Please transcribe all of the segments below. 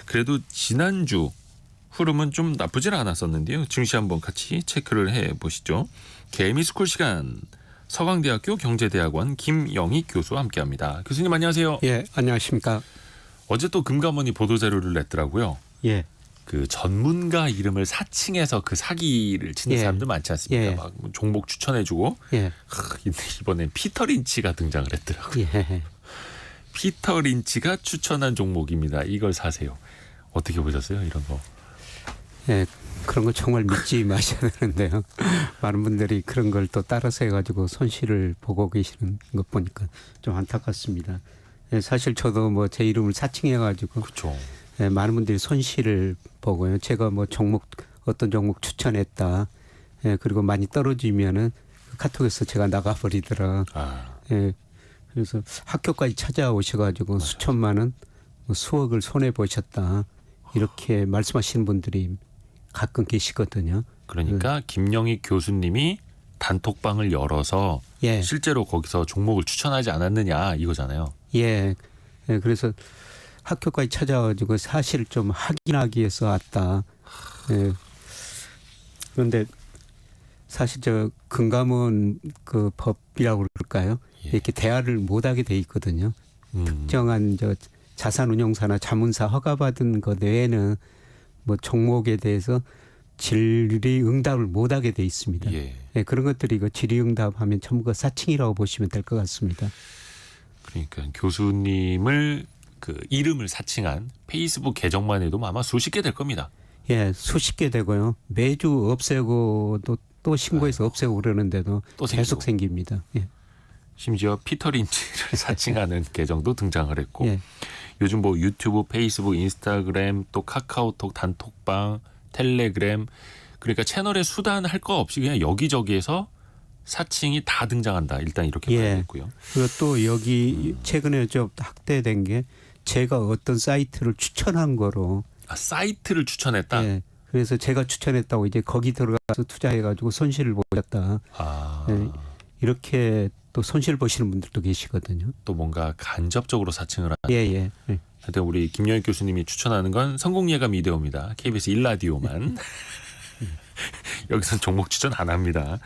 그래도 지난주 흐름은 좀 나쁘질 않았었는데요. 증시 한번 같이 체크를 해보시죠. 개미스쿨 시간 서강대학교 경제대학원 김영희 교수와 함께합니다. 교수님 안녕하세요. 예, 안녕하십니까. 어제 또 금감원이 보도자료를 냈더라고요. 예. 그 전문가 이름을 사칭해서 그 사기를 치는 예. 사람들 많지 않습니까? 예. 막 종목 추천해주고 예. 이번엔 피터 린치가 등장을 했더라고요. 예. 피터 린치가 추천한 종목입니다. 이걸 사세요. 어떻게 보셨어요? 이런 거. 예. 그런 거 정말 믿지 마셔야 되는데요. 많은 분들이 그런 걸 또 따라서 해가지고 손실을 보고 계시는 것 보니까 좀 안타깝습니다. 예, 사실 저도 뭐 제 이름을 사칭해가지고 그렇죠. 예, 많은 분들이 손실을 보고요. 제가 뭐 어떤 종목 추천했다. 예, 그리고 많이 떨어지면은 카톡에서 제가 나가버리더라. 예, 그래서 학교까지 찾아오셔가지고 수천만 원, 뭐 수억을 손해 보셨다. 이렇게 말씀하시는 분들이 가끔 계시거든요. 그러니까 김영희 교수님이 단톡방을 열어서 예. 실제로 거기서 종목을 추천하지 않았느냐 이거잖아요. 예. 예, 그래서 학교까지 찾아가지고 사실 좀 확인하기 위해서 왔다. 예. 그런데 사실 저 금감원 그 법이라고 그럴까요? 예. 이렇게 대화를 못하게 돼 있거든요. 특정한 저 자산운용사나 자문사 허가받은 것 외에는 뭐 종목에 대해서 질의응답을 못하게 돼 있습니다. 예. 예, 그런 것들이 그 질의응답하면 전부 가 사칭이라고 보시면 될 것 같습니다. 그러니까 교수님을 그 이름을 사칭한 페이스북 계정만 해도 아마 수십 개 될 겁니다. 예, 수십 개 되고요. 매주 없애고 또 신고해서 없애고 그러는데도 또 계속 생기고. 생깁니다. 예. 심지어 피터 린치를 사칭하는 계정도 등장을 했고 예. 요즘 뭐 유튜브, 페이스북, 인스타그램, 또 카카오톡, 단톡방, 텔레그램 그러니까 채널에 수단할 거 없이 그냥 여기저기에서 사칭이 다 등장한다. 일단 이렇게 예. 봐야겠고요. 그리고 또 여기 최근에 좀 확대된 게 제가 어떤 사이트를 추천한 거로. 사이트를 추천했다. 예. 그래서 제가 추천했다고 이제 거기 들어가서 투자해가지고 손실을 보셨다. 예. 이렇게 또 손실 보시는 분들도 계시거든요. 또 뭔가 간접적으로 사칭을 하는. 예. 예. 하여튼 우리 김영희 교수님이 추천하는 건 성공예감 이데오입니다. KBS 1라디오만. 여기서는 종목 추천 안 합니다.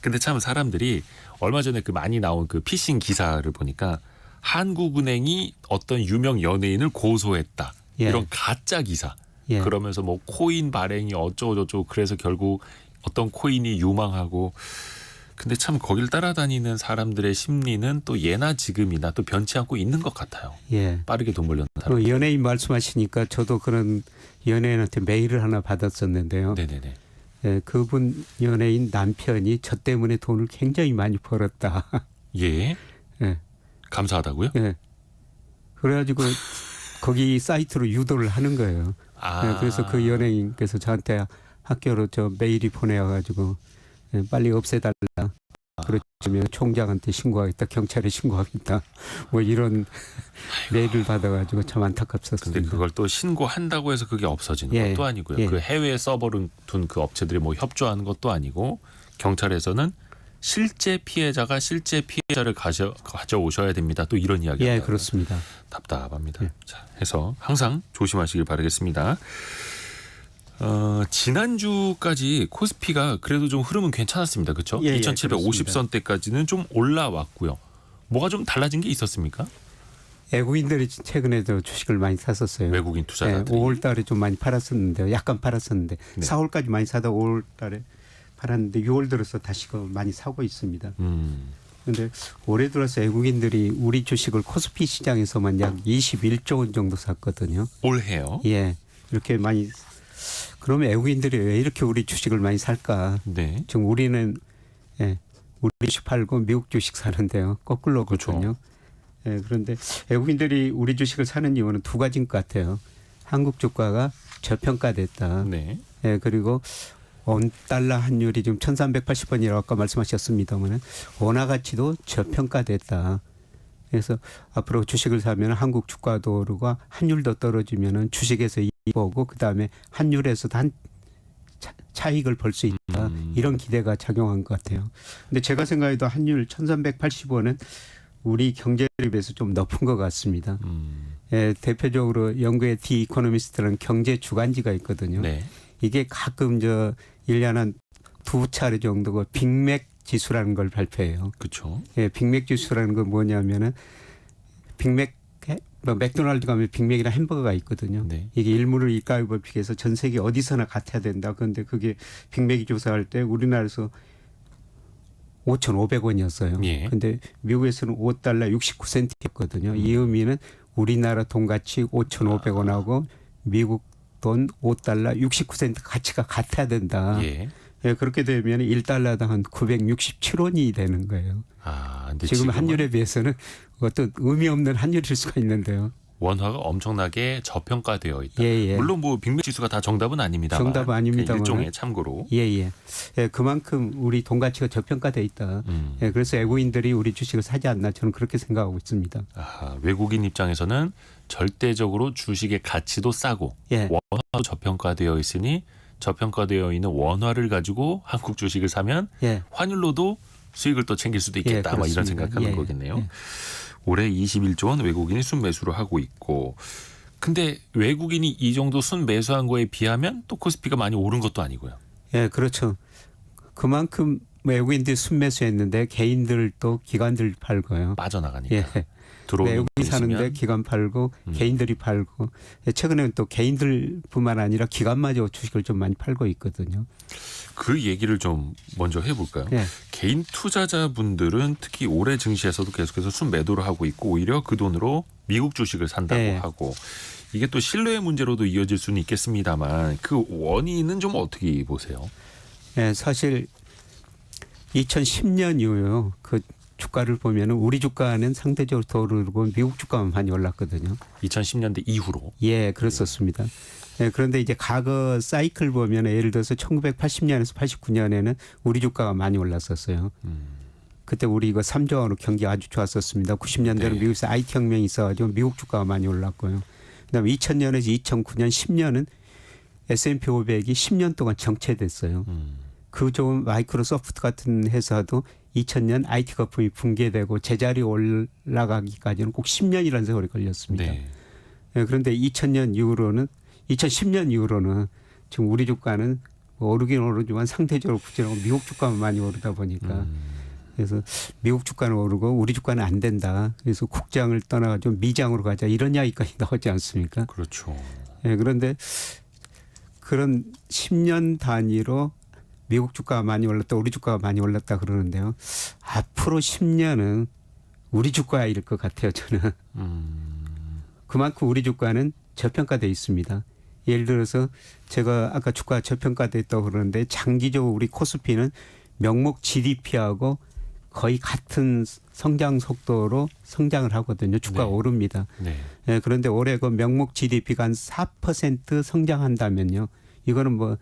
근데 참 사람들이 얼마 전에 그 많이 나온 그 피싱 기사를 보니까 한국은행이 어떤 유명 연예인을 고소했다. 예. 이런 가짜 기사. 예. 그러면서 뭐 코인 발행이 어쩌고저쩌고 그래서 결국 어떤 코인이 유망하고 근데 참 거길 따라다니는 사람들의 심리는 또 예나 지금이나 또 변치 않고 있는 것 같아요. 예. 빠르게 돈 벌려는 사람. 그 연예인 말씀하시니까 저도 그런 연예인한테 메일을 하나 받았었는데요. 네네네. 예, 그분 연예인 남편이 저 때문에 돈을 굉장히 많이 벌었다. 예. 예. 감사하다고요? 예. 그래가지고 거기 사이트로 유도를 하는 거예요. 예, 그래서 그 연예인께서 저한테 학교로 저 메일이 보내와가지고 예, 빨리 없애달라. 그렇다면 총장한테 신고하겠다, 경찰에 신고하겠다. 뭐 이런 메일을 받아가지고 참 안타깝었습니다. 근데 그걸 또 신고한다고 해서 그게 없어지는 예. 것도 아니고요. 예. 그 해외 서버를 둔 그 업체들이 뭐 협조하는 것도 아니고 경찰에서는 실제 피해자가 실제 피해자를 가져오셔야 됩니다. 또 이런 이야기가 예, 그렇습니다. 답답합니다. 예. 자, 해서 항상 조심하시길 바라겠습니다. 지난주까지 코스피가 그래도 좀 흐름은 괜찮았습니다. 그렇죠? 예, 2750선대까지는 좀 올라왔고요. 뭐가 좀 달라진 게 있었습니까? 외국인들이 최근에도 주식을 많이 샀었어요. 외국인 예, 투자자들이. 5월 달에 좀 많이 팔았었는데 약간 팔았었는데 네. 4월까지 많이 사다 5월 달에 팔았는데 6월 들어서 다시 많이 사고 있습니다. 그런데 올해 들어서 외국인들이 우리 주식을 코스피 시장에서만 약 21조 원 정도 샀거든요. 올해요? 예, 이렇게 많이. 그러면 외국인들이 왜 이렇게 우리 주식을 많이 살까? 네. 지금 우리는 우리 주식 팔고 미국 주식 사는데요. 거꾸로거든요. 그렇죠. 예, 그런데 외국인들이 우리 주식을 사는 이유는 두 가지인 것 같아요. 한국 주가가 저평가됐다. 네. 예, 그리고 원달러 환율이 지금 1380원이라고 아까 말씀하셨습니다만 원화 가치도 저평가됐다. 그래서 앞으로 주식을 사면 한국 주가도 오르고 환율도 떨어지면 주식에서 이익 보고 그다음에 환율에서도 차익을 벌 수 있다. 이런 기대가 작용한 것 같아요. 근데 제가 생각해도 환율 1380원은 우리 경제에 비해서 좀 높은 것 같습니다. 예, 대표적으로 영국의 디 이코노미스트라는 경제 주간지가 있거든요. 네. 이게 가끔 1년에 한 2차례 정도가 빅맥 지수라는 걸 발표해요. 그렇죠. 예, 빅맥 지수라는 건 뭐냐면은 맥도날드 가면 빅맥이나 햄버거가 있거든요. 네. 이게 일물을 일가위법칙해서 전 세계 어디서나 같아야 된다. 그런데 그게 빅맥이 조사할 때 우리나라에서 5,500원이었어요. 예. 근데 미국에서는 5달러 69센트였거든요. 이 의미는 우리나라 돈가치 5,500원하고 미국 돈 5달러 69센트 가치가 같아야 된다. 예. 예, 그렇게 되면 1달러당 한 967원이 되는 거예요. 근데 지금 지금은 환율에 비해서는 어떤 의미 없는 환율일 수가 있는데요. 원화가 엄청나게 저평가되어 있다. 예, 예. 물론 뭐 빅맥 지수가 다 정답은 아닙니다만. 정답은 아닙니다만. 일종의 참고로. 예, 예. 예, 그만큼 우리 돈 가치가 저평가돼 있다. 예, 그래서 외국인들이 우리 주식을 사지 않나 저는 그렇게 생각하고 있습니다. 외국인 입장에서는 절대적으로 주식의 가치도 싸고 예. 원화도 저평가되어 있으니 저평가되어 있는 원화를 가지고 한국 주식을 사면 예. 환율로도 수익을 또 챙길 수도 있겠다. 예, 막 이런 그렇습니다. 생각하는 예, 거겠네요. 예. 올해 21조 원 외국인이 순매수를 하고 있고, 근데 외국인이 이 정도 순매수한 거에 비하면 또 코스피가 많이 오른 것도 아니고요. 예, 그렇죠. 그만큼 외국인들이 순매수했는데 개인들도 기관들 팔고요. 빠져나가니까. 예. 들어오는 외국인이 돈 있으면. 사는데 기관 팔고 개인들이 팔고 최근에는 또 개인들뿐만 아니라 기관마저 주식을 좀 많이 팔고 있거든요. 그 얘기를 좀 먼저 해볼까요? 예. 개인 투자자분들은 특히 올해 증시에서도 계속해서 순매도를 하고 있고 오히려 그 돈으로 미국 주식을 산다고 예. 하고 이게 또 신뢰의 문제로도 이어질 수는 있겠습니다만 그 원인은 좀 어떻게 보세요? 예, 사실 2010년 이후요. 그 주가를 보면은 우리 주가는 상대적으로 더 오르고 미국 주가만 많이 올랐거든요. 2010년대 이후로. 예, 그랬었습니다. 예, 그런데 이제 과거 사이클 보면 예를 들어서 1980년에서 89년에는 우리 주가가 많이 올랐었어요. 그때 우리 이거 3조 원으로 경기 아주 좋았었습니다. 90년대는 네. 미국에서 IT 혁명이 있어가지고 미국 주가가 많이 올랐고요. 그다음에 2000년에서 2009년, 10년은 S&P 500이 10년 동안 정체됐어요. 그 좋은 마이크로소프트 같은 회사도 2000년 IT 거품이 붕괴되고 제자리에 올라가기까지는 꼭 10년이라는 세월이 걸렸습니다. 네. 예, 그런데 2010년 이후로는 지금 우리 주가는 뭐 오르긴 오르지만 상대적으로 부진하고 미국 주가만 많이 오르다 보니까 그래서 미국 주가는 오르고 우리 주가는 안 된다. 그래서 국장을 떠나가지고 미장으로 가자 이런 이야기까지 나오지 않습니까? 그렇죠. 예, 그런데 그런 10년 단위로 미국 주가가 많이 올랐다, 우리 주가가 많이 올랐다 그러는데요. 앞으로 10년은 우리 주가일 것 같아요, 저는. 그만큼 우리 주가는 저평가되어 있습니다. 예를 들어서 제가 아까 주가 저평가됐다고 그러는데 장기적으로 우리 코스피는 명목 GDP하고 거의 같은 성장 속도로 성장을 하거든요. 주가가 네. 오릅니다. 네. 예, 그런데 올해 그 명목 GDP가 한 4% 성장한다면요. 이거는 뭐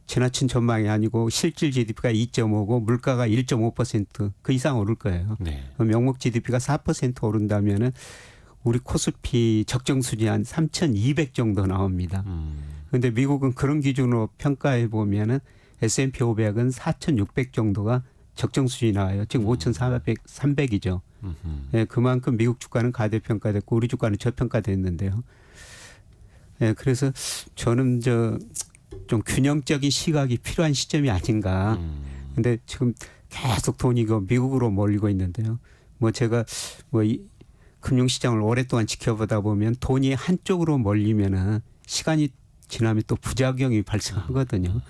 지나친 전망이 아니고 실질 GDP가 2.5고 물가가 1.5% 그 이상 오를 거예요. 네. 명목 GDP가 4% 오른다면은 우리 코스피 적정 수준이 한 3,200 정도 나옵니다. 그런데 미국은 그런 기준으로 평가해 보면은 S&P 500은 4,600 정도가 적정 수준이 나와요. 지금 5,400, 300이죠. 예, 그만큼 미국 주가는 가대평가됐고 우리 주가는 저평가됐는데요. 예, 그래서 저는 좀 균형적인 시각이 필요한 시점이 아닌가. 근데 지금 계속 돈이 미국으로 몰리고 있는데요. 뭐 제가 금융시장을 오랫동안 지켜보다 보면 돈이 한쪽으로 몰리면은 시간이 지나면 또 부작용이 발생하거든요.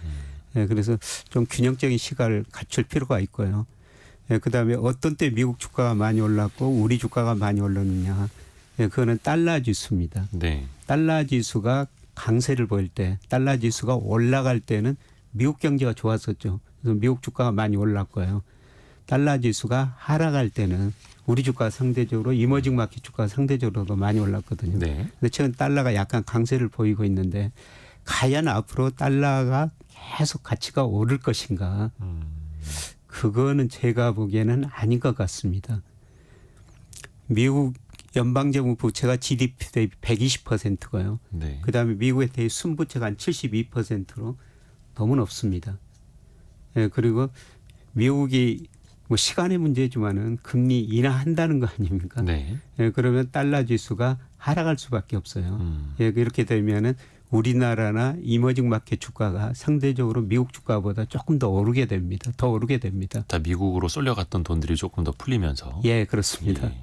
예, 그래서 좀 균형적인 시각을 갖출 필요가 있고요. 예, 그다음에 어떤 때 미국 주가가 많이 올랐고 우리 주가가 많이 올랐느냐. 예, 그거는 달러 지수입니다. 네. 달러 지수가 강세를 보일 때, 달러 지수가 올라갈 때는 미국 경제가 좋았었죠. 그래서 미국 주가가 많이 올랐고요. 달러 지수가 하락할 때는 우리 주가가 상대적으로 이머징 마켓 주가가 상대적으로 더 많이 올랐거든요. 네. 근데 최근 달러가 약간 강세를 보이고 있는데 과연 앞으로 달러가 계속 가치가 오를 것인가? 그거는 제가 보기에는 아닌 것 같습니다. 미국 연방정부 부채가 GDP 대비 120%고요. 네. 그다음에 미국의 대입 순부채가 한 72%로 너무 높습니다. 예, 그리고 미국이 뭐 시간의 문제지만은 금리 인하한다는 거 아닙니까? 네. 예, 그러면 달러 지수가 하락할 수밖에 없어요. 예, 이렇게 되면은 우리나라나 이머징 마켓 주가가 상대적으로 미국 주가보다 조금 더 오르게 됩니다. 더 오르게 됩니다. 다 미국으로 쏠려갔던 돈들이 조금 더 풀리면서. 예, 그렇습니다. 예.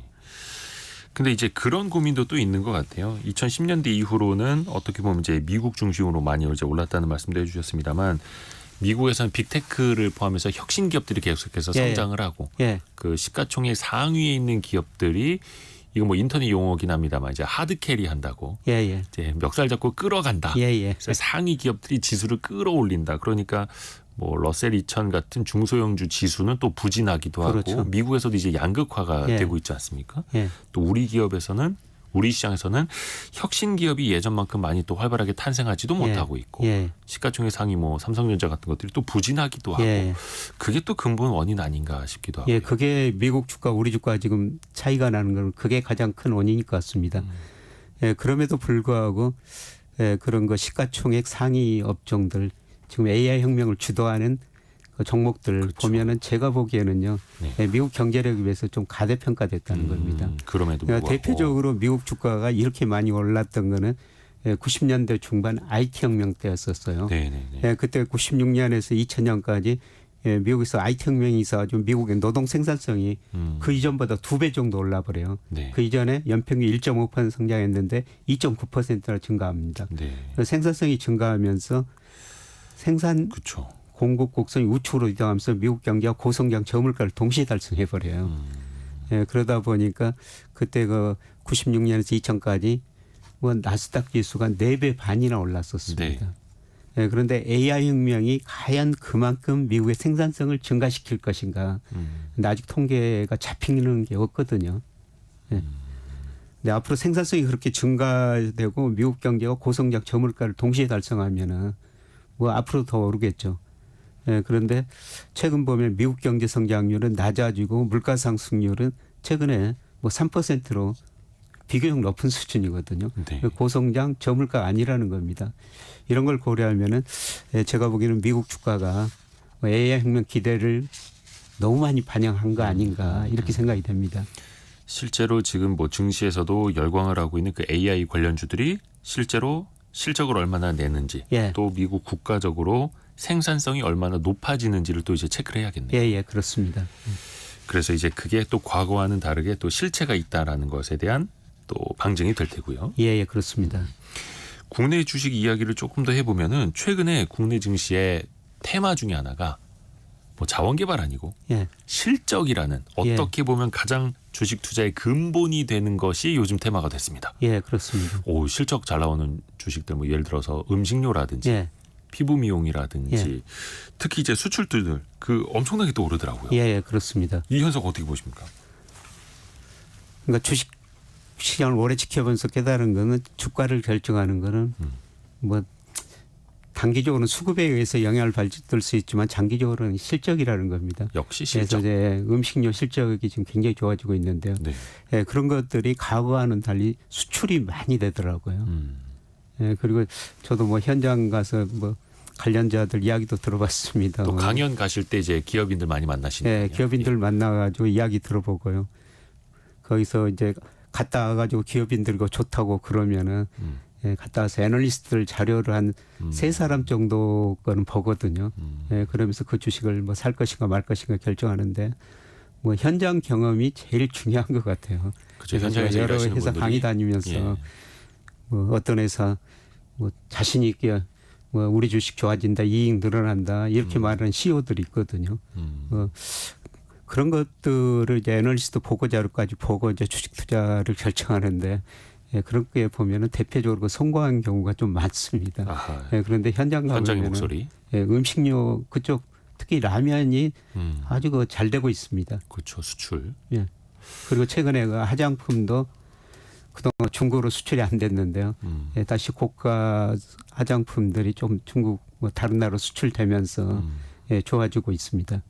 근데 이제 그런 고민도 또 있는 것 같아요. 2010년대 이후로는 어떻게 보면 이제 미국 중심으로 많이 이제 올랐다는 말씀도 해주셨습니다만 미국에서는 빅테크를 포함해서 혁신 기업들이 계속해서 예. 성장을 하고 예, 그 시가총액 상위에 있는 기업들이 이거 뭐 인터넷 용어긴 합니다만 이제 하드 캐리 한다고 예, 예, 이제 멱살 잡고 끌어간다. 예, 예, 그래서 상위 기업들이 지수를 끌어올린다. 그러니까 뭐 러셀 2000 같은 중소형주 지수는 또 부진하기도 그렇죠. 하고 미국에서도 이제 양극화가 예. 되고 있지 않습니까? 예, 또 우리 기업에서는 우리 시장에서는 혁신 기업이 예전만큼 많이 또 활발하게 탄생하지도 못하고 있고 예, 시가총액 상위 뭐 삼성전자 같은 것들이 또 부진하기도 하고 예. 그게 또 근본 원인 아닌가 싶기도 하고. 예, 그게 미국 주가, 우리 주가 지금 차이가 나는 건 그게 가장 큰 원인일 것 같습니다. 예, 그럼에도 불구하고 예, 그런 거 시가총액 상위 업종들 지금 AI 혁명을 주도하는 그 종목들 그렇죠. 보면은 제가 보기에는요, 네. 예, 미국 경제력에 비해서 좀 가대평가됐다는 겁니다. 그럼에도 그러니까 불구하고. 대표적으로 미국 주가가 이렇게 많이 올랐던 거는 90년대 중반 IT 혁명 때였었어요. 네네네. 예, 그때 96년에서 2000년까지 예, 미국에서 IT 혁명이 있어가지고 미국의 노동 생산성이 그 이전보다 2배 정도 올라버려요. 네. 그 이전에 연평균 1.5% 성장했는데 2.9%나 증가합니다. 네. 그래서 생산성이 증가하면서 생산 그렇죠. 공급 곡선이 우측으로 이동하면서 미국 경제가 고성장 저물가를 동시에 달성해 버려요. 예, 그러다 보니까 그때 그 96년에서 2000까지 뭐 나스닥 지수가 4배 반이나 올랐었습니다. 예, 그런데 AI 혁명이 과연 그만큼 미국의 생산성을 증가시킬 것인가? 근데 아직 통계가 잡히는 게 없거든요. 예. 근데 앞으로 생산성이 그렇게 증가되고 미국 경제가 고성장 저물가를 동시에 달성하면은 뭐 앞으로 더 오르겠죠. 예, 그런데 최근 보면 미국 경제 성장률은 낮아지고 물가 상승률은 최근에 뭐 3%로 비교적 높은 수준이거든요. 네. 고성장 저물가가 아니라는 겁니다. 이런 걸 고려하면은 제가 보기에는 미국 주가가 AI 혁명 기대를 너무 많이 반영한 거 아닌가 이렇게 생각이 됩니다. 실제로 지금 뭐 증시에서도 열광을 하고 있는 그 AI 관련주들이 실제로 실적을 얼마나 내는지 예. 또 미국 국가적으로 생산성이 얼마나 높아지는지를 또 이제 체크를 해야겠네요. 예, 예, 그렇습니다. 그래서 이제 그게 또 과거와는 다르게 또 실체가 있다라는 것에 대한 또 방증이 될 테고요. 예, 예, 그렇습니다. 국내 주식 이야기를 조금 더 해보면은 최근에 국내 증시의 테마 중에 하나가 뭐 자원개발 아니고 예, 실적이라는 어떻게 보면 가장 주식 투자의 근본이 되는 것이 요즘 테마가 됐습니다. 예, 그렇습니다. 오, 실적 잘 나오는 주식들 뭐 예를 들어서 음식료라든지 예, 피부 미용이라든지 예. 특히 이제 수출들들 그 엄청나게 또 오르더라고요. 예, 예, 그렇습니다. 이 현상 어떻게 보십니까? 그러니까 주식 시장을 오래 지켜보면서 깨달은 거는 주가를 결정하는 거는 뭐 단기적으로는 수급에 의해서 영향을 받을 수 있지만 장기적으로는 실적이라는 겁니다. 역시 그래서 실적. 이제 음식료 실적이 지금 굉장히 좋아지고 있는데요. 네. 예, 그런 것들이 과거와는 달리 수출이 많이 되더라고요. 예, 그리고 저도 뭐 현장 가서 뭐 관련자들 이야기도 들어봤습니다. 또 강연 가실 때 이제 기업인들 많이 만나시는 예, 기업인들 만나가지고 이야기 들어보고요. 거기서 이제 갔다 와가지고 기업인들과 좋다고 그러면은 예, 갔다 와서 애널리스트들 자료를 한 세 사람 정도 거는 보거든요. 예, 그러면서 그 주식을 뭐 살 것인가 말 것인가 결정하는데 뭐 현장 경험이 제일 중요한 것 같아요. 그렇죠. 그래서 현장에서 제가 여러 일하시는 회사 분들이 강의 다니면서 예. 뭐 어떤 회사 뭐 자신 있게 뭐 우리 주식 좋아진다, 이익 늘어난다 이렇게 말하는 CEO들이 있거든요. 그런 것들을 이제 애널리스트 보고 자료까지 보고 이제 주식 투자를 결정하는데 예, 그렇게 보면은 대표적으로 그 성공한 경우가 좀 많습니다. 아하. 예, 그런데 현장의 목소리. 예, 음식료 그쪽 특히 라면이 아주 그 잘 되고 있습니다. 그렇죠. 수출. 예. 그리고 최근에 그 화장품도 그동안 중국으로 수출이 안 됐는데요. 예, 다시 고가 화장품들이 좀 중국 뭐 다른 나라로 수출되면서 예, 좋아지고 있습니다.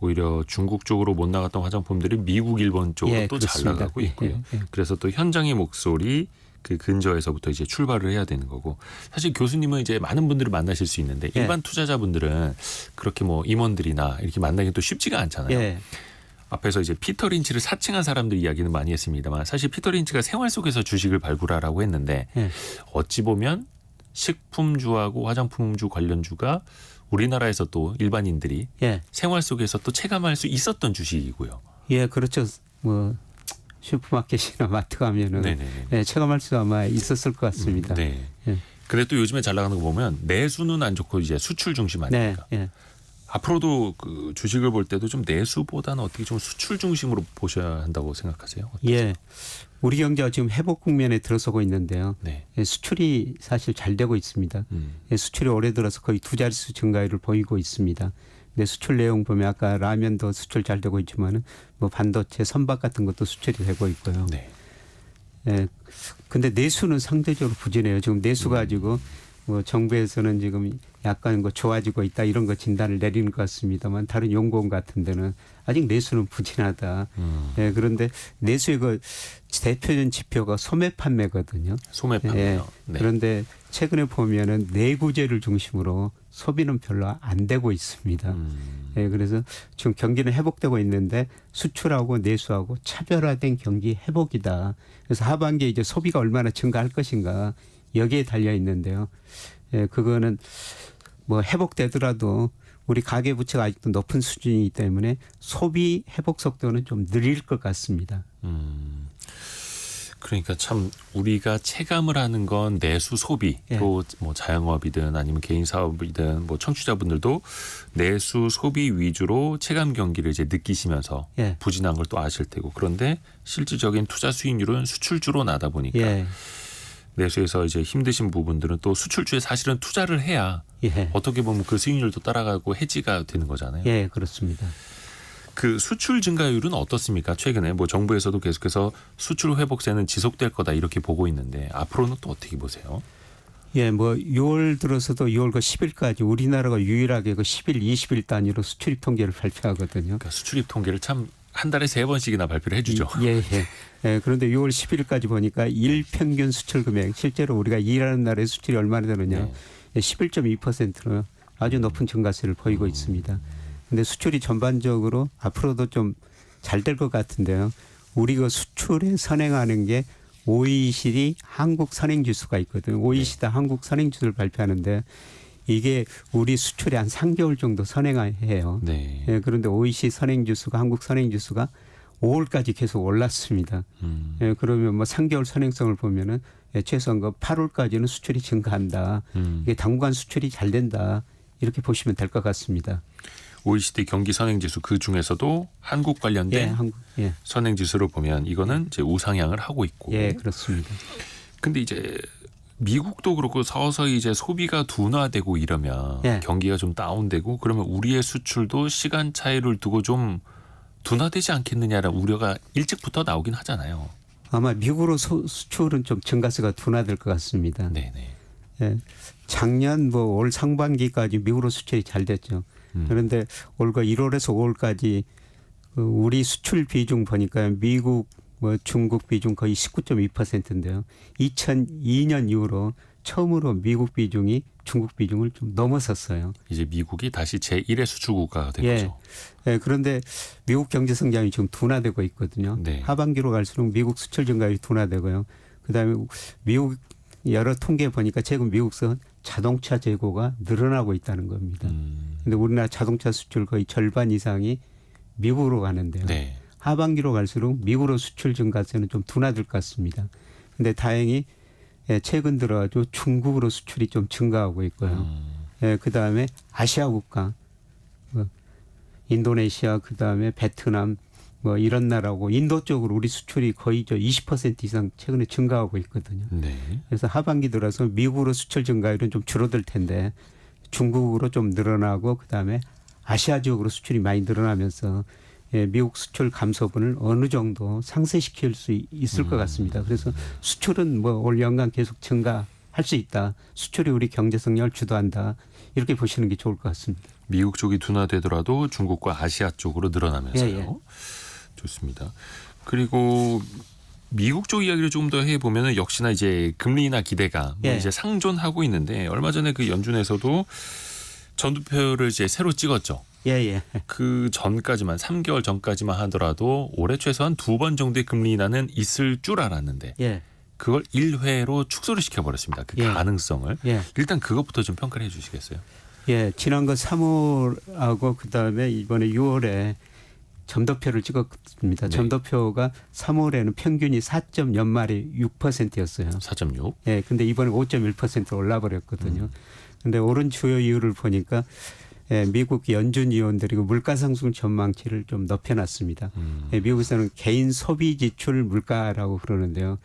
오히려 중국 쪽으로 못 나갔던 화장품들이 미국, 일본 쪽으로 예, 또 잘 그렇습니다. 나가고 있고요. 예, 예. 그래서 또 현장의 목소리 그 근저에서부터 이제 출발을 해야 되는 거고 사실 교수님은 이제 많은 분들을 만나실 수 있는데 예. 일반 투자자분들은 그렇게 뭐 임원들이나 이렇게 만나기 또 쉽지가 않잖아요. 예. 앞에서 이제 피터 린치를 사칭한 사람들 이야기는 많이 했습니다만 사실 피터 린치가 생활 속에서 주식을 발굴하라고 했는데 예. 어찌 보면 식품주하고 화장품주 관련주가 우리나라에서 또 일반인들이 예. 생활 속에서 또 체감할 수 있었던 주식이고요. 예, 그렇죠. 뭐 슈퍼마켓이나 마트 가면은 네네네. 예, 체감할 수 아마 있었을 것 같습니다. 네. 예. 근데 또 요즘에 잘 나가는 거 보면 내수는 안 좋고 이제 수출 중심 네. 아닙니까? 예. 앞으로도 그 주식을 볼 때도 좀 내수보다는 어떻게 좀 수출 중심으로 보셔야 한다고 생각하세요? 예. 우리 경제가 지금 회복 국면에 들어서고 있는데요. 네. 예, 수출이 사실 잘 되고 있습니다. 예, 수출이 올해 들어서 거의 2자릿수 증가율을 보이고 있습니다. 근데 수출 내용 보면 아까 라면도 수출 잘 되고 있지만은 뭐 반도체, 선박 같은 것도 수출이 되고 있고요. 네. 예. 근데 내수는 상대적으로 부진해요. 지금 내수 가지고 뭐 정부에서는 지금 약간 뭐 좋아지고 있다 이런 거 진단을 내리는 것 같습니다만 다른 연구원 같은 데는 아직 내수는 부진하다. 예, 그런데 내수의 그 대표적인 지표가 소매 판매거든요. 소매 판매요. 예, 네. 그런데 최근에 보면은 내구재를 중심으로 소비는 별로 안 되고 있습니다. 예, 그래서 지금 경기는 회복되고 있는데 수출하고 내수하고 차별화된 경기 회복이다. 그래서 하반기에 이제 소비가 얼마나 증가할 것인가 여기에 달려 있는데요. 예, 그거는 뭐 회복되더라도 우리 가계 부채가 아직도 높은 수준이기 때문에 소비 회복 속도는 좀 느릴 것 같습니다. 그러니까 참 우리가 체감을 하는 건 내수 소비, 예. 또 뭐 자영업이든 아니면 개인 사업이든 뭐 청취자분들도 내수 소비 위주로 체감 경기를 이제 느끼시면서 예. 부진한 걸 또 아실 테고 그런데 실질적인 투자 수익률은 수출주로 나다 보니까 예, 내수에서 이제 힘드신 부분들은 또 수출주에 사실은 투자를 해야 예, 어떻게 보면 그 수익률도 따라가고 해지가 되는 거잖아요. 예, 그렇습니다. 그 수출 증가율은 어떻습니까? 최근에 뭐 정부에서도 계속해서 수출 회복세는 지속될 거다 이렇게 보고 있는데 앞으로는 또 어떻게 보세요? 예, 뭐 6월 들어서도 6월 그 10일까지 우리나라가 유일하게 그 10일, 20일 단위로 수출입 통계를 발표하거든요. 그러니까 수출입 통계를 참 한 달에 3번씩이나 발표를 해주죠. 예, 예. 예, 그런데 6월 10일까지 보니까 일평균 수출 금액 실제로 우리가 일하는 날에 수출이 얼마나 되느냐 네. 11.2%로 아주 높은 증가세를 보이고 있습니다. 근데 수출이 전반적으로 앞으로도 좀 잘 될 것 같은데요. 우리가 수출에 선행하는 게 OECD 한국 선행지수가 있거든요. OECD 한국 선행지수를 발표하는데 이게 우리 수출에 한 3개월 정도 선행해요. 네. 예, 그런데 OECD 선행지수가 한국 선행지수가 5월까지 계속 올랐습니다. 예, 그러면 뭐 3개월 선행성을 보면은 예, 최소한 그 8월까지는 수출이 증가한다. 이게 당분간 수출이 잘 된다. 이렇게 보시면 될 것 같습니다. OECD 경기 선행지수 그 중에서도 한국 예, 관련된 한국, 예, 선행지수를 보면 이거는 이제 우상향을 하고 있고. 예, 그렇습니다. 근데 이제 미국도 그렇고 서서히 이제 소비가 둔화되고 이러면 예. 경기가 좀 다운되고 그러면 우리의 수출도 시간 차이를 두고 좀 둔화되지 않겠느냐라는 우려가 일찍부터 나오긴 하잖아요. 아마 미국으로 수출은 좀 증가세가 둔화될 것 같습니다. 네네. 예, 작년 뭐 올 상반기까지 미국으로 수출이 잘 됐죠. 그런데 올가 1월에서 5월까지 그 우리 수출 비중 보니까 미국 뭐 중국 비중 거의 19.2%인데요. 2002년 이후로 처음으로 미국 비중이 중국 비중을 좀 넘어섰어요. 이제 미국이 다시 제1의 수출 국가가 된 예. 거죠. 예, 그런데 미국 경제 성장이 지금 둔화되고 있거든요. 네. 하반기로 갈수록 미국 수출 증가율이 둔화되고요. 그다음에 미국 여러 통계 보니까 최근 미국서 자동차 재고가 늘어나고 있다는 겁니다. 근데 우리나라 자동차 수출 거의 절반 이상이 미국으로 가는데요. 네. 하반기로 갈수록 미국으로 수출 증가세는 좀 둔화될 것 같습니다. 근데 다행히 예, 최근 들어가지고 중국으로 수출이 좀 증가하고 있고요. 예, 그다음에 아시아 국가, 뭐 인도네시아, 그다음에 베트남, 뭐 이런 나라고 인도 쪽으로 우리 수출이 거의 20% 이상 최근에 증가하고 있거든요. 네. 그래서 하반기 들어서 미국으로 수출 증가율은 좀 줄어들 텐데 중국으로 좀 늘어나고 그다음에 아시아 지역으로 수출이 많이 늘어나면서 예, 미국 수출 감소분을 어느 정도 상쇄시킬 수 있을 것 같습니다. 그래서 수출은 뭐 올 연간 계속 증가할 수 있다. 수출이 우리 경제 성장을 주도한다. 이렇게 보시는 게 좋을 것 같습니다. 미국 쪽이 둔화되더라도 중국과 아시아 쪽으로 늘어나면서요. 예, 예. 좋습니다. 그리고 미국 쪽 이야기를 좀 더 해보면은 역시나 이제 금리 인하 기대가 예. 이제 상존하고 있는데 얼마 전에 그 연준에서도 전두표를 이제 새로 찍었죠. 예. 그 전까지만 3개월 전까지만 하더라도 올해 최소한 2번 정도의 금리 인하는 있을 줄 알았는데 예. 그걸 1회로 축소를 시켜버렸습니다. 그 예. 가능성을. 예. 일단 그것부터 좀 평가를 해 주시겠어요? 예. 지난 거 3월하고 그다음에 이번에 6월에 점도표를 찍었습니다. 네. 점도표가 3월에는 평균이 4점 연말이 6%였어요. 4.6. 예. 근데 이번에 5.1% 올라 버렸거든요. 근데 오른 주요 이유를 보니까 예, 미국 연준 위원들이 물가 상승 전망치를 좀 높여놨습니다. 예, 미국에서는 개인 소비 지출 물가라고 그러는데요.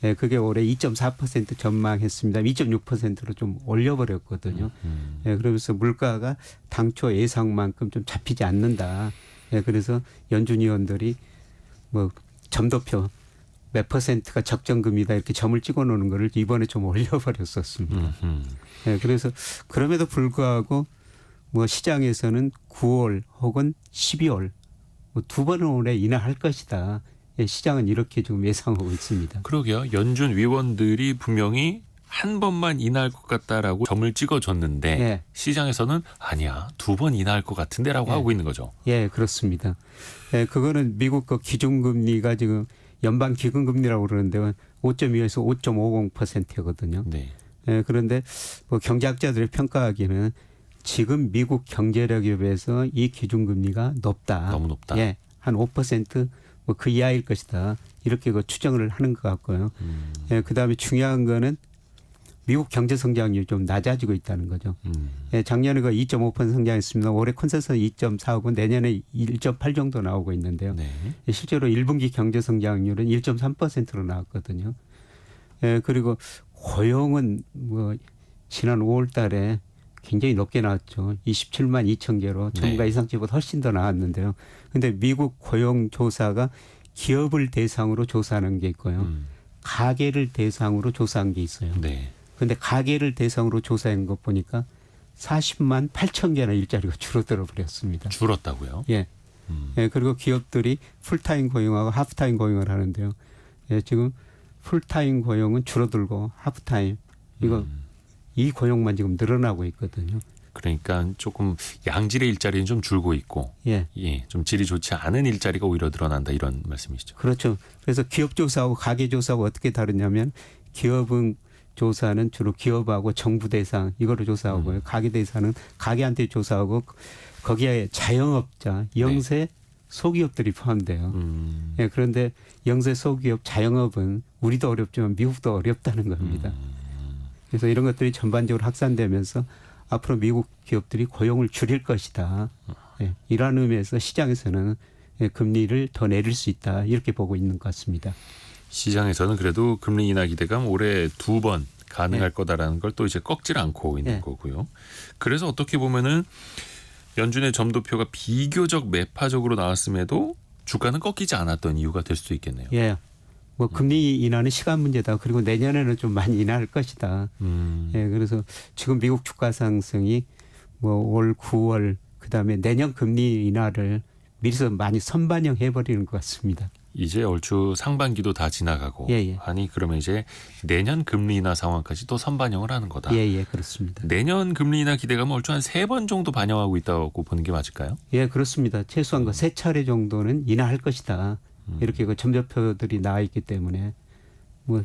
예, 그게 올해 2.4% 전망했습니다. 2.6%로 좀 올려버렸거든요. 예, 그러면서 물가가 당초 예상만큼 좀 잡히지 않는다. 예, 그래서 연준 위원들이 뭐 점도표 몇 퍼센트가 적정금이다 이렇게 점을 찍어 놓는 거를 이번에 좀 올려버렸었습니다. 예, 그래서 그럼에도 불구하고 뭐 시장에서는 9월 혹은 12월 뭐 두 번은 올해 인하할 것이다. 예, 시장은 이렇게 지금 예상하고 있습니다. 그러게요. 연준 위원들이 분명히 한 번만 인하할 것 같다라고 점을 찍어줬는데 예. 시장에서는 아니야 2번 인하할 것 같은데라고 예. 하고 있는 거죠. 예, 그렇습니다. 예, 그거는 미국 그 기준금리가 지금 연방 기준금리라고 그러는데 5.2에서 5.50%거든요. 네. 예, 그런데 뭐 경제학자들의 평가하기는 지금 미국 경제력에 비해서 이 기준금리가 높다. 너무 높다. 예, 한 5% 뭐 그 이하일 것이다. 이렇게 그 추정을 하는 것 같고요. 예, 그다음에 중요한 거는 미국 경제 성장률이 좀 낮아지고 있다는 거죠. 예, 작년에 그 2.5% 성장했습니다. 올해 컨센서스 2.4고 내년에 1.8 정도 나오고 있는데요. 네. 예, 실제로 1분기 경제 성장률은 1.3%로 나왔거든요. 예, 그리고 고용은 뭐 지난 5월 달에 굉장히 높게 나왔죠. 27만 2천 개로 전문가 네. 예상치보다 훨씬 더 나왔는데요. 근데 미국 고용 조사가 기업을 대상으로 조사하는 게 있고요. 가계를 대상으로 조사한 게 있어요. 네. 근데 가계를 대상으로 조사한 것 보니까 40만 8천 개나 일자리가 줄어들어 버렸습니다. 줄었다고요? 예. 예, 그리고 기업들이 풀타임 고용하고 하프타임 고용을 하는데요. 예, 지금 풀타임 고용은 줄어들고 하프타임 이거 이 고용만 지금 늘어나고 있거든요. 그러니까 조금 양질의 일자리는 좀 줄고 있고 예. 예, 좀 질이 좋지 않은 일자리가 오히려 늘어난다 이런 말씀이시죠. 그렇죠. 그래서 기업 조사하고 가계 조사하고 어떻게 다르냐면 기업은 조사는 주로 기업하고 정부 대상 이거를 조사하고요. 가계 대상은 가계한테 조사하고 거기에 자영업자, 영세 소기업들이 포함돼요. 예, 그런데 영세 소기업 자영업은 우리도 어렵지만 미국도 어렵다는 겁니다. 그래서 이런 것들이 전반적으로 확산되면서 앞으로 미국 기업들이 고용을 줄일 것이다. 예, 이러한 의미에서 시장에서는 예, 금리를 더 내릴 수 있다. 이렇게 보고 있는 것 같습니다. 시장에서는 그래도 금리 인하 기대감 올해 2번 가능할 네. 거다라는 걸 또 이제 꺾질 않고 있는 네. 거고요. 그래서 어떻게 보면은 연준의 점도표가 비교적 매파적으로 나왔음에도 주가는 꺾이지 않았던 이유가 될 수도 있겠네요. 예. 뭐 금리 인하는 시간 문제다. 그리고 내년에는 좀 많이 인하할 것이다. 예, 그래서 지금 미국 주가 상승이 뭐 올 9월 그다음에 내년 금리 인하를 미리서 많이 선반영해 버리는 것 같습니다. 이제 얼추 상반기도 다 지나가고 예. 아니 그러면 이제 내년 금리 인하 상황까지 또 선반영을 하는 거다. 예, 그렇습니다. 내년 금리 인하 기대감은 얼추 한 3번 정도 반영하고 있다고 보는 게 맞을까요? 예, 그렇습니다. 최소한 그 3차례 정도는 인하할 것이다. 이렇게 그 점도표들이 나와 있기 때문에 뭐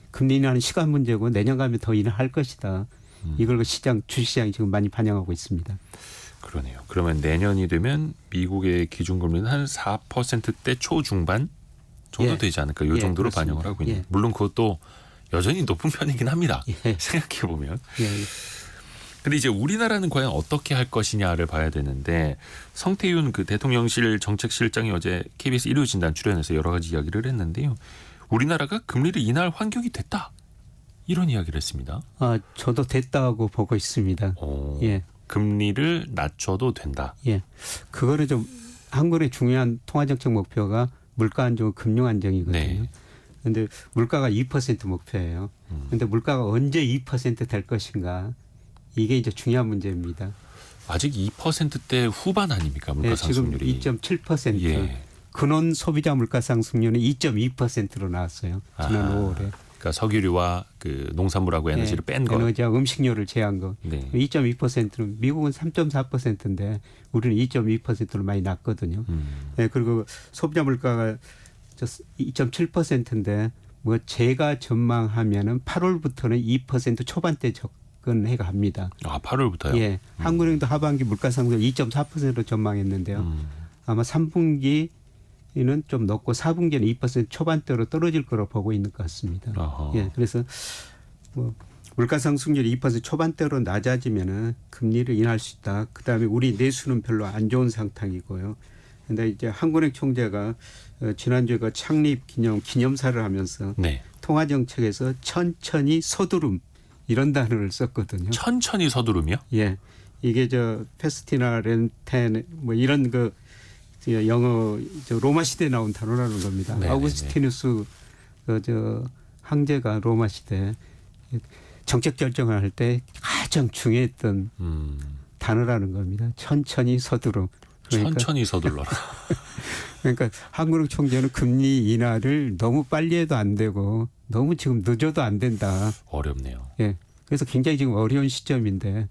금리 인하는 시간 문제고 내년 가면 더 인하할 것이다. 이걸 그 시장 주식시장이 지금 많이 반영하고 있습니다. 그러네요. 그러면 내년이 되면 미국의 기준금리는 한 4%대 초중반 정도 예. 되지 않을까? 이 예, 정도로 그렇습니다. 반영을 하고 있는. 예. 물론 그것도 여전히 높은 편이긴 합니다. 예. 생각해 보면. 예. 근데 이제 우리나라는 과연 어떻게 할 것이냐를 봐야 되는데 성태윤 그 대통령실 정책실장이 어제 KBS 일요진단 출연해서 여러 가지 이야기를 했는데요. 우리나라가 금리를 인하할 환경이 됐다. 이런 이야기를 했습니다. 아, 저도 됐다고 보고 있습니다. 예. 금리를 낮춰도 된다. 예. 그거는 좀 한국의 중요한 통화정책 목표가 물가 안정, 금융 안정이거든요. 네. 그런데 물가가 2% 목표예요. 그런데 물가가 언제 2%될 것인가? 이게 이제 중요한 문제입니다. 아직 2%대 후반 아닙니까? 물가 네, 상승률이. 지금 2.7%. 예. 근원 소비자 물가 상승률은 2.2%로 나왔어요. 지난 아하. 5월에. 그러니까 석유류와 그 농산물하고 에너지를 뺀 거. 에너지하고 음식료를 제한 거. 네. 2.2%는 미국은 3.4%인데 우리는 2.2%로 많이 낮거든요. 네, 그리고 소비자 물가가 2.7%인데 뭐 제가 전망하면은 8월부터는 2% 초반대 접근해 갑니다. 아, 8월부터요? 예. 한국은행도 하반기 물가 상승 2.4%로 전망했는데요. 아마 3분기는 좀 높고 4분기는 2% 초반대로 떨어질 거로 보고 있는 것 같습니다. 어허. 예. 그래서 뭐 물가 상승률이 2% 초반대로 낮아지면은 금리를 인하할 수 있다. 그다음에 우리 내수는 별로 안 좋은 상황이고요. 근데 이제 한국은행 총재가 지난주에 그 창립 기념사를 하면서 네. 통화 정책에서 천천히 서두름 이런 단어를 썼거든요. 천천히 서두르며? 예. 이게 저 페스티나 렌텐 뭐 이런 그 영어 로마 시대에 나온 단어라는 겁니다. 네네네. 아우구스티누스 저 황제가 로마 시대 정책 결정을 할 때 가장 중요했던 단어라는 겁니다. 천천히 서두름. 그러니까, 천천히 서둘러라. 그러니까 한국은행 총재는 금리 인하를 너무 빨리 해도 안 되고 너무 지금 늦어도 안 된다. 어렵네요. 예. 그래서 굉장히 지금 어려운 시점인데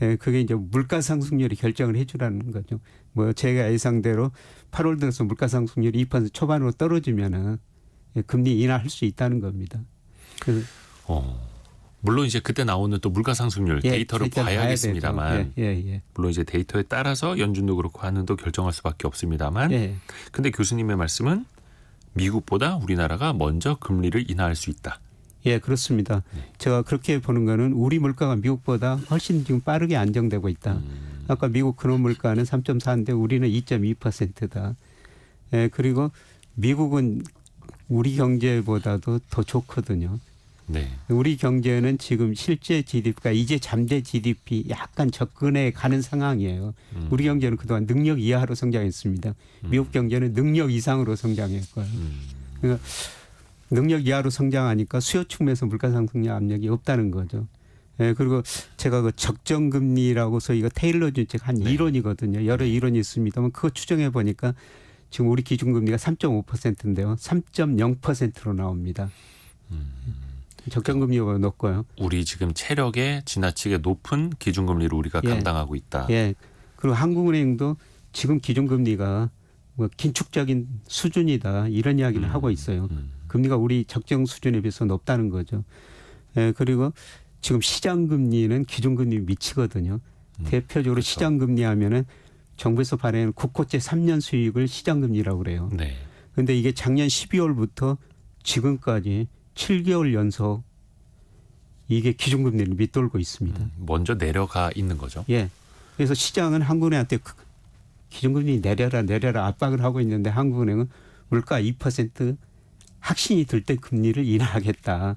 예, 그게 이제 물가 상승률이 결정을 해주라는 거죠. 뭐 제가 예상대로 8월 들어서 물가 상승률이 2% 초반으로 떨어지면은 예, 금리 인하할 수 있다는 겁니다. 그래서 물론 이제 그때 나오는 또 물가 상승률 예, 데이터를 봐야겠습니다만 예. 물론 이제 데이터에 따라서 연준도 그렇고 하는 도 결정할 수밖에 없습니다만 예. 근데 교수님의 말씀은 미국보다 우리나라가 먼저 금리를 인하할 수 있다. 예, 그렇습니다. 제가 그렇게 보는 거는 우리 물가가 미국보다 훨씬 지금 빠르게 안정되고 있다. 아까 미국 근원 물가는 3.4인데 우리는 2.2%다. 예, 그리고 미국은 우리 경제보다도 더 좋거든요. 네. 우리 경제는 지금 실제 GDP가 이제 잠재 GDP 약간 접근해 가는 상황이에요. 우리 경제는 그동안 능력 이하로 성장했습니다. 미국 경제는 능력 이상으로 성장했고요. 그러니까 능력 이하로 성장하니까 수요 측면에서 물가 상승 압력이 없다는 거죠. 예, 그리고 제가 그 적정금리라고 서 이거 테일러 준책 한 이론이거든요. 여러 이론이 있습니다만 그거 추정해 보니까 지금 우리 기준금리가 3.5%인데요. 3.0%로 나옵니다. 적정금리가 높고요. 우리 지금 체력에 지나치게 높은 기준금리를 우리가 감당하고 있다. 예. 그리고 한국은행도 지금 기준금리가 뭐 긴축적인 수준이다 이런 이야기를 하고 있어요. 금리가 우리 적정 수준에 비해서 높다는 거죠. 예. 그리고 지금 시장금리는 기준금리 미치거든요. 대표적으로 그렇죠. 시장금리 하면은 정부에서 발행하는 국고채 3년 수익을 시장금리라고 그래요. 네. 그런데 이게 작년 12월부터 지금까지 7개월 연속 이게 기준금리를 밑돌고 있습니다. 먼저 내려가 있는 거죠. 예. 그래서 시장은 한국은행한테 기준금리 내려라 압박을 하고 있는데 한국은행은 물가 2% 확신이 들 때 금리를 인하하겠다.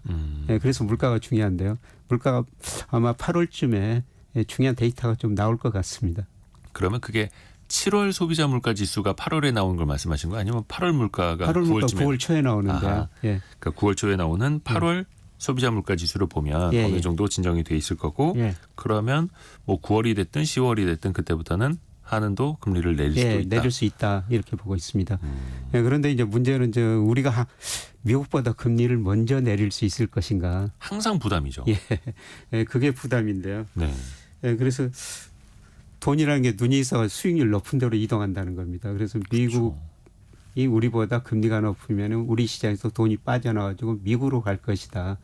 예, 그래서 물가가 중요한데요. 물가가 아마 8월쯤에 중요한 데이터가 좀 나올 것 같습니다. 그러면 그게 7월 소비자 물가 지수가 8월에 나온 걸 말씀하신 거 아니면 8월 물가가 8월 물가 9월쯤에 9월 초에 나오는데 아하. 예. 그러니까 9월 초에 나오는 8월 소비자 물가 지수를 보면 예, 어느 예. 정도 진정이 돼 있을 거고 예. 그러면 뭐 9월이 됐든 10월이 됐든 그때부터는 한은도 금리를 내릴 수도 예, 있다. 내릴 수 있다 이렇게 보고 있습니다. 예, 그런데 이제 문제는 우리가 미국보다 금리를 먼저 내릴 수 있을 것인가? 항상 부담이죠. 예, 그게 부담인데요. 네. 예, 그래서 돈이라는 게 눈이 있어 수익률 높은 데로 이동한다는 겁니다. 그래서 미국이 우리보다 금리가 높으면 우리 시장에서 돈이 빠져나가지고 미국으로 갈 것이다.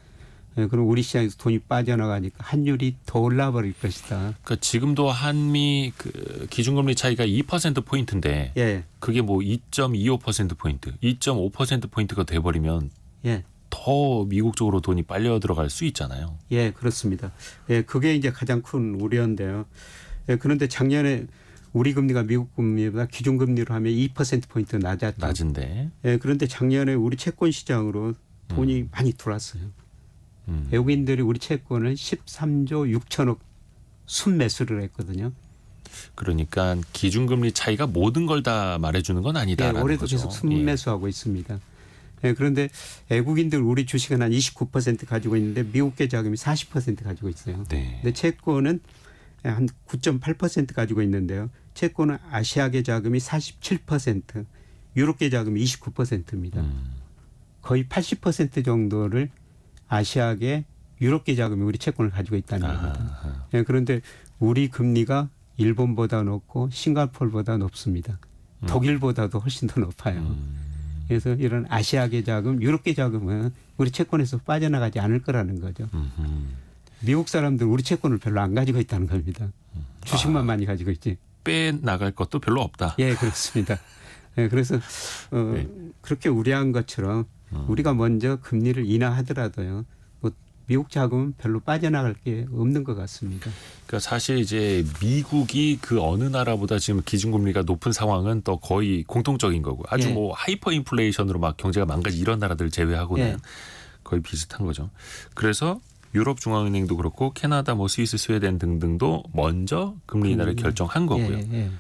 예, 그럼 우리 시장에서 돈이 빠져나가니까 환율이 더 올라버릴 것이다. 그러니까 지금도 한미 그 기준금리 차이가 2% 포인트인데 예, 그게 뭐 2.25% 포인트, 2.5% 포인트가 돼버리면 예, 더 미국 쪽으로 돈이 빨려 들어갈 수 있잖아요. 예, 그렇습니다. 예, 그게 이제 가장 큰 우려인데요. 예, 그런데 작년에 우리 금리가 미국 금리보다 기준금리로 하면 2%포인트 낮았죠. 낮은데. 예, 그런데 작년에 우리 채권 시장으로 돈이 많이 들어왔어요. 외국인들이 우리 채권을 13조 6천억 순매수를 했거든요. 그러니까 기준금리 차이가 모든 걸 다 말해주는 건 예, 아니다라는 올해도 거죠. 계속 순매수하고 있습니다. 예, 그런데 외국인들 우리 주식은 한 29% 가지고 있는데 미국계 자금이 40% 가지고 있어요. 네. 근데 채권은 한 9.8% 가지고 있는데요. 채권은 아시아계 자금이 47%, 유럽계 자금이 29%입니다. 거의 80% 정도를 아시아계 유럽계 자금이 우리 채권을 가지고 있다는 겁니다. 아하. 예, 그런데 우리 금리가 일본보다 높고 싱가포르보다 높습니다. 독일보다도 훨씬 더 높아요. 그래서 이런 아시아계 자금, 유럽계 자금은 우리 채권에서 빠져나가지 않을 거라는 거죠. 미국 사람들 우리 채권을 별로 안 가지고 있다는 겁니다. 주식만 많이 가지고 있지. 빼나갈 것도 별로 없다. 예, 그렇습니다. 예, 그래서 네. 그렇게 우려한 것처럼 우리가 먼저 금리를 인하하더라도요. 뭐 미국 자금은 별로 빠져나갈 게 없는 것 같습니다. 그러니까 사실 이제 미국이 그 어느 나라보다 지금 기준금리가 높은 상황은 또 거의 공통적인 거고 아주 예. 뭐 하이퍼 인플레이션으로 막 경제가 망가지 이런 나라들 제외하고는 예. 거의 비슷한 거죠. 그래서 유럽 중앙은행도 그렇고 캐나다, 뭐 스위스, 스웨덴 등등도 먼저 금리 인하를 결정한 거고요. 예, 예.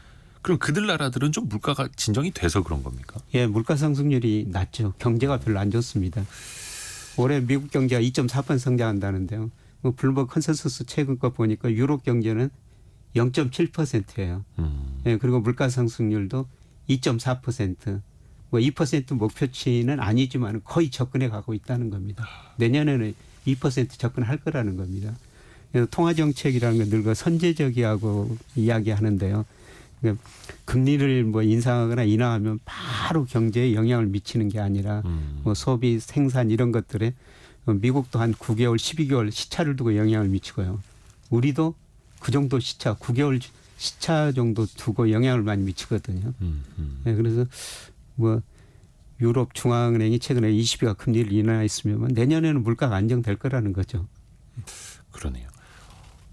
그럼 그들 나라들은 좀 물가가 진정이 돼서 그런 겁니까? 예, 물가 상승률이 낮죠. 경제가 별로 안 좋습니다. 올해 미국 경제가 2.4% 성장한다는데요. 뭐 블룸버그 컨센서스 최근 거 보니까 유럽 경제는 0.7%예요. 예, 그리고 물가 상승률도 2.4%. 뭐 2% 목표치는 아니지만 거의 접근해 가고 있다는 겁니다. 내년에는 2% 접근할 거라는 겁니다. 그래서 통화 정책이라는 건 늘 그 선제적이라고 이야기하는데요. 그러니까 금리를 뭐 인상하거나 인하하면 바로 경제에 영향을 미치는 게 아니라 뭐 소비, 생산 이런 것들에 미국도 한 9개월, 12개월 시차를 두고 영향을 미치고요. 우리도 그 정도 시차, 9개월 시차 정도 두고 영향을 많이 미치거든요. 네, 그래서 뭐 유럽 중앙은행이 최근에 20위가 금리를 인하했으면 내년에는 물가가 안정될 거라는 거죠. 그러네요.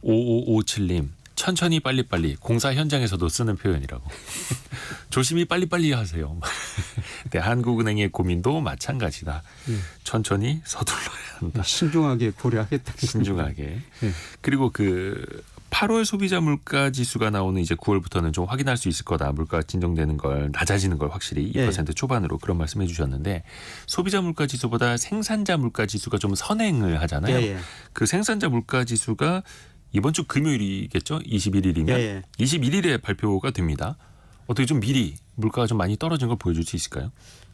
5557님. 천천히 빨리빨리 공사 현장에서도 쓰는 표현이라고. 조심히 빨리빨리 하세요. 네, 한국은행의 고민도 마찬가지다. 천천히 서둘러야 한다. 신중하게 고려하겠다는 신중하게. 네. 그리고 그 8월 소비자 물가 지수가 나오는 이제 9월부터는 좀 확인할 수 있을 거다. 물가 진정되는 걸 낮아지는 걸 확실히 2% 초반으로 그런 말씀해 주셨는데 소비자 물가 지수보다 생산자 물가 지수가 좀 선행을 하잖아요. 예, 예. 그 생산자 물가 지수가 이번 주 금요일이겠죠? 21일이면 예, 예. 21일에 발표가 됩니다. 어떻게 좀 미리 물가가 좀 많이 떨어진 걸 보여줄 수 있을까요?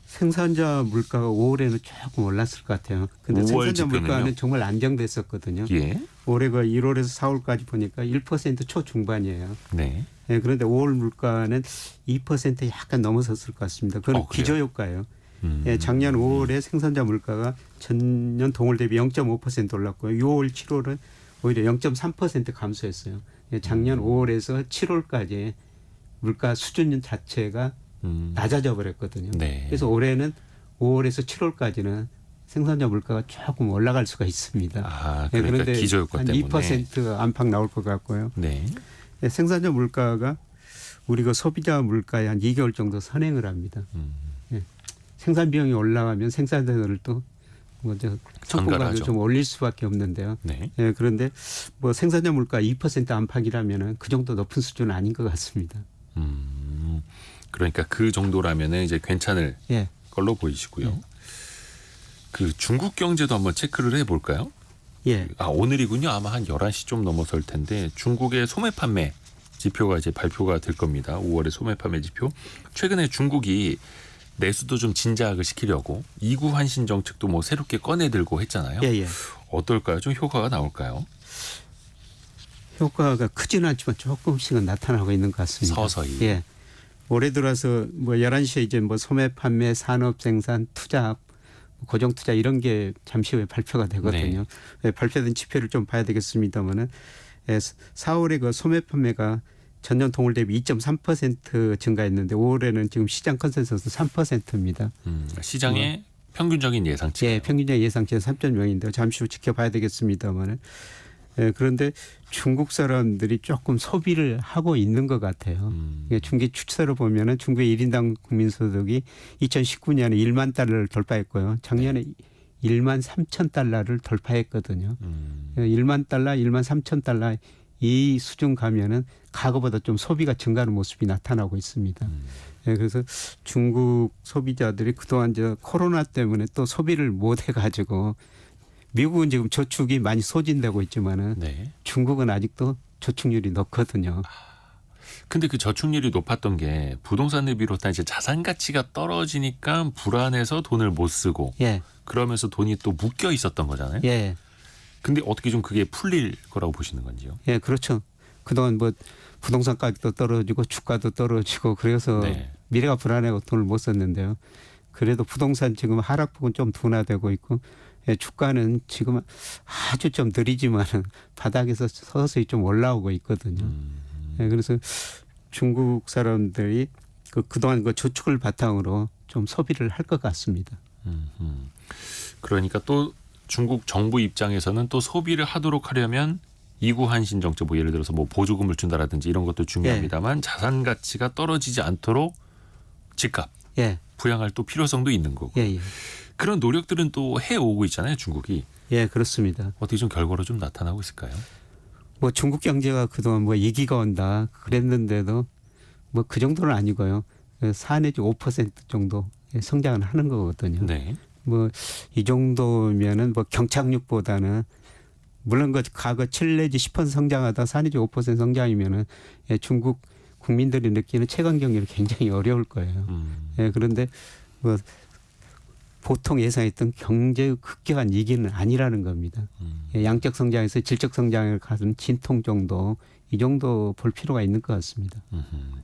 생산자 물가가 5월에는 조금 올랐을 것 같아요. 근데 5월 생산자 지표는요? 물가는 정말 안정됐었거든요. 예. 올해가 1월에서 4월까지 보니까 1% 초중반이에요. 네. 예, 그런데 5월 물가는 2% 약간 넘어섰을 것 같습니다. 그건 그래요? 기저효과예요. 예, 작년 5월에 생산자 물가가 전년 동월 대비 0.5% 올랐고요. 6월, 7월은 오히려 0.3% 감소했어요. 예, 작년 5월에서 7월까지 물가 수준 자체가 낮아져 버렸거든요. 네. 그래서 올해는 5월에서 7월까지는 생산자 물가가 조금 올라갈 수가 있습니다. 아, 예, 그러니까 그런데 기저효과 한 때문에. 2% 안팎 나올 것 같고요. 네. 예, 생산자 물가가 우리가 소비자 물가에 한 2개월 정도 선행을 합니다. 예, 생산 비용이 올라가면 생산자들도 먼저 상품가도 전가하죠. 좀 올릴 수밖에 없는데요. 네. 예, 그런데 뭐 생산자 물가 2% 안팎이라면은 그 정도 높은 수준은 아닌 것 같습니다. 그러니까 그 정도라면은 이제 괜찮을 예. 걸로 보이시고요. 그 중국 경제도 한번 체크를 해볼까요? 예. 아, 오늘이군요. 아마 한 11시 좀 넘어설 텐데 중국의 소매 판매 지표가 이제 발표가 될 겁니다. 5월의 소매 판매 지표. 최근에 중국이 내수도 좀 진작을 시키려고 2구 환신 정책도 뭐 새롭게 꺼내들고 했잖아요. 예, 예. 어떨까요? 좀 효과가 나올까요? 효과가 크지는 않지만 조금씩은 나타나고 있는 것 같습니다. 서서히. 예. 올해 들어서 뭐 11시에 이제 뭐 소매 판매, 산업 생산, 투자, 고정 투자 이런 게 잠시 후에 발표가 되거든요. 예, 발표된 지표를 좀 봐야 되겠습니다만은 4월에 그 소매 판매가 전년 동월 대비 2.3% 증가했는데 5월에는 지금 시장 컨센서스 3%입니다. 시장의 평균적인 예상치. 예, 평균적 예상치는 3.0인데 잠시 후 지켜봐야 되겠습니다만은 예, 그런데 중국 사람들이 조금 소비를 하고 있는 것 같아요. 예, 중계 추세로 보면은 중국의 1인당 국민소득이 2019년에 1만 달러를 돌파했고요. 작년에 1만 3천 달러를 돌파했거든요. 1만 달러, 1만 3천 달러 이 수준 가면은 과거보다 좀 소비가 증가하는 모습이 나타나고 있습니다. 예, 그래서 중국 소비자들이 그동안 코로나 때문에 또 소비를 못 해가지고 미국은 지금 저축이 많이 소진되고 있지만은 네. 중국은 아직도 저축률이 높거든요. 근데 그 저축률이 높았던 게 부동산을 비롯한 이제 자산 가치가 떨어지니까 불안해서 돈을 못 쓰고 예, 그러면서 돈이 또 묶여 있었던 거잖아요. 예, 근데 어떻게 좀 그게 풀릴 거라고 보시는 건지요? 예, 그렇죠. 그동안 뭐 부동산 가격도 떨어지고 주가도 떨어지고 그래서 네. 미래가 불안해서 돈을 못 썼는데요. 그래도 부동산 지금 하락폭은 좀 둔화되고 있고 예, 주가는 지금 아주 좀 느리지만은 바닥에서 서서히 좀 올라오고 있거든요. 예, 그래서 중국 사람들이 그동안 그 저축을 바탕으로 좀 소비를 할 것 같습니다. 그러니까 또 중국 정부 입장에서는 또 소비를 하도록 하려면 이구한신 정책 뭐 예를 들어서 뭐 보조금을 준다라든지 이런 것도 중요합니다만 자산 가치가 떨어지지 않도록 집값 예, 부양할 또 필요성도 있는 거고 예, 예, 그런 노력들은 또 해오고 있잖아요. 중국이 예, 그렇습니다. 어떻게 좀 결과로 좀 나타나고 있을까요? 뭐 중국 경제가 그동안 뭐 위기가 온다 그랬는데도 뭐 그 정도는 아니고요. 4 내지 5% 정도 성장을 하는 거거든요. 네. 뭐 이 정도면은 뭐 경착륙보다는 물론 그 과거 7 내지 10% 성장하다 4 내지 5% 성장이면은 예, 중국 국민들이 느끼는 체감 경기는 굉장히 어려울 거예요. 예, 그런데 뭐 보통 예상했던 경제의 급격한 위기는 아니라는 겁니다. 예, 양적 성장에서 질적 성장을 가는 진통 정도 이 정도 볼 필요가 있는 것 같습니다.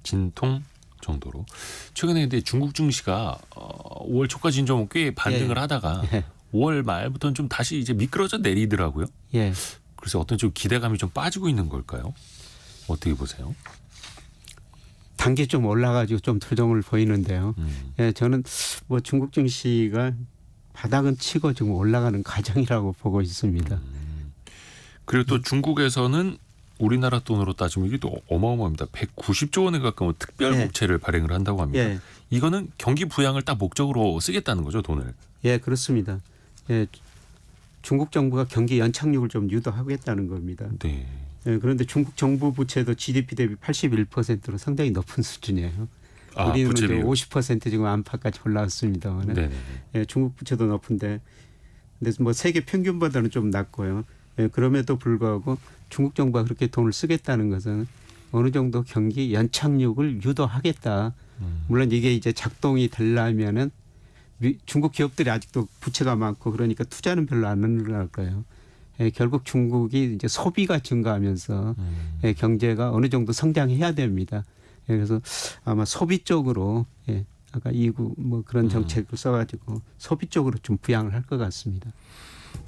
진통 정도로 최근에 근데 중국 증시가 5월 초까지는 좀 꽤 반등을 하다가 예, 5월 말부터는 좀 다시 이제 미끄러져 내리더라고요. 예. 그래서 어떤 좀 기대감이 좀 빠지고 있는 걸까요? 어떻게 보세요? 단계 좀 올라가지고 좀 조정을 보이는데요. 예, 저는 뭐 중국 증시가 바닥은 치고 지금 올라가는 과정이라고 보고 있습니다. 그리고 또 중국에서는 우리나라 돈으로 따지면 이게 또 어마어마합니다. 190조 원에 가까운 특별국채를 발행을 한다고 합니다. 예, 이거는 경기 부양을 딱 목적으로 쓰겠다는 거죠, 돈을. 예, 그렇습니다. 예, 중국 정부가 경기 연착륙을 좀 유도하겠다는 겁니다. 네. 예, 그런데 중국 정부 부채도 GDP 대비 81%로 상당히 높은 수준이에요. 우리는 부채 이제 비율. 50% 지금 안팎까지 올라왔습니다만, 네네. 예, 중국 부채도 높은데, 근데 뭐 세계 평균보다는 좀 낮고요. 예, 그럼에도 불구하고 중국 정부가 그렇게 돈을 쓰겠다는 것은 어느 정도 경기 연착륙을 유도하겠다. 물론 이게 이제 작동이 되려면은 중국 기업들이 아직도 부채가 많고 그러니까 투자는 별로 안 늘어날 거예요. 예, 결국 중국이 이제 소비가 증가하면서 예, 경제가 어느 정도 성장해야 됩니다. 예, 그래서 아마 소비 쪽으로 예, 아까 이구 뭐 그런 정책을 써가지고 소비 쪽으로 좀 부양을 할 것 같습니다.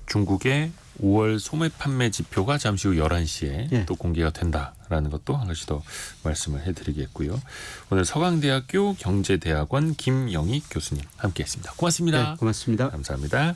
중국의 5월 소매 판매 지표가 잠시 후 11시에 예. 또 공개가 된다라는 것도 한 가지 더 말씀을 해드리겠고요. 오늘 서강대학교 경제대학원 김영희 교수님 함께했습니다. 고맙습니다. 네, 고맙습니다. 감사합니다.